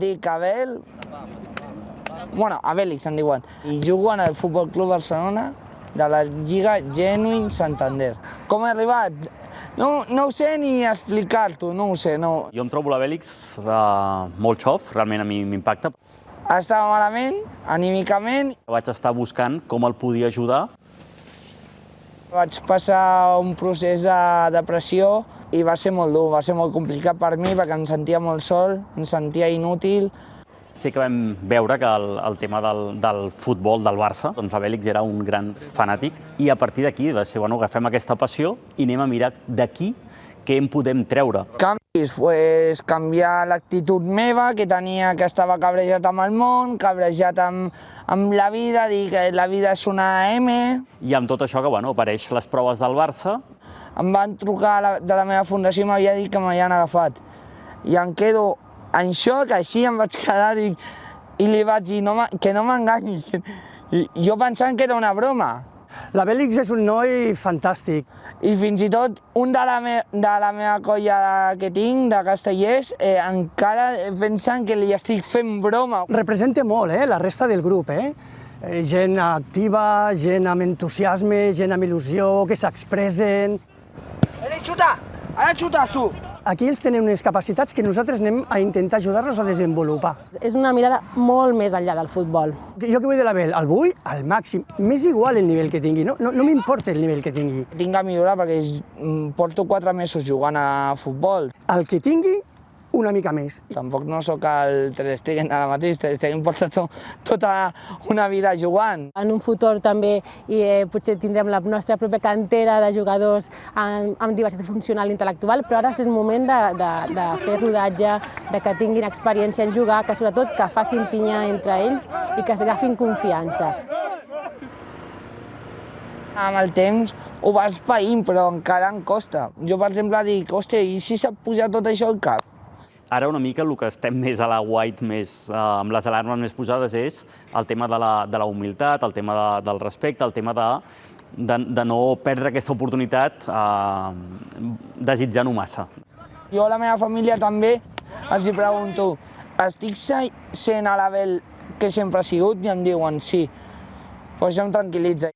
dic Abel, bueno, Abèlix en diuen, i jugo en el Futbol Club Barcelona de la Lliga Genuine Santander. Com he arribat? No ho sé ni explicar-t'ho, no ho sé. No. Jo em trobo l'Abèlix molt xof, realment a mi m'impacta. Estava malament, anímicament. Vaig estar buscant com el podia ajudar. Vaig passar un procés de depressió i va ser molt dur, va ser molt complicat per mi perquè em sentia molt sol, em sentia inútil. Sí que vam veure que el tema del futbol del Barça, doncs l'Abèlix era un gran fanàtic i a partir d'aquí va ser, bueno, agafem aquesta passió i anem a mirar d'aquí què en podem treure. Canvis, pues, canviar l'actitud meva, que estava cabrejat amb el món, cabrejat amb la vida, dir que la vida és una M. I amb tot això que, bueno, apareix les proves del Barça. Em van trucar de la meva fundació i m'havia dit que m'havien agafat. I em quedo en xoc, així em vaig quedar, i li vaig dir que no m'enganyi. Jo pensant que era una broma. L'Abèlix és un noi fantàstic. I fins i tot un de la meva colla que tinc, de Castellers, encara pensant que li estic fent broma. Representa molt, la resta del grup, gent activa, gent amb entusiasme, gent amb il·lusió, que s'expressen. Xuta! Ara xutes tu! Aquí ells tenen unes capacitats que nosaltres anem a intentar ajudar-los a desenvolupar. És una mirada molt més enllà del futbol. Jo que vull de l'Abel, el vull al màxim. M'és igual el nivell que tingui, no m'importa el nivell que tingui. Tinc que millorar perquè porto 4 mesos jugant a futbol. El que tingui, una mica més. Tampoc no sóc el Ter Stegen ara mateix, Ter Stegen porta tota una vida jugant. En un futur també potser tindrem la nostra pròpia cantera de jugadors amb diversitat funcional i intel·lectual, però ara és el moment de fer rodatge, de que tinguin experiència en jugar, que sobretot que facin pinya entre ells i que s'agafin confiança. Amb el temps ho vas païnt, però encara em costa. Jo, per exemple, dic, hòstia, i si s'ha posat tot això al cap? Ara una mica el que estem més a la white, amb les alarmes més posades, és el tema de la humilitat, el tema del respecte, el tema de no perdre aquesta oportunitat desitjant-ho massa. Jo a la meva família també els hi pregunto, estic sent a l'Abel que sempre ha sigut? I em diuen sí. Doncs això em tranquil·litza.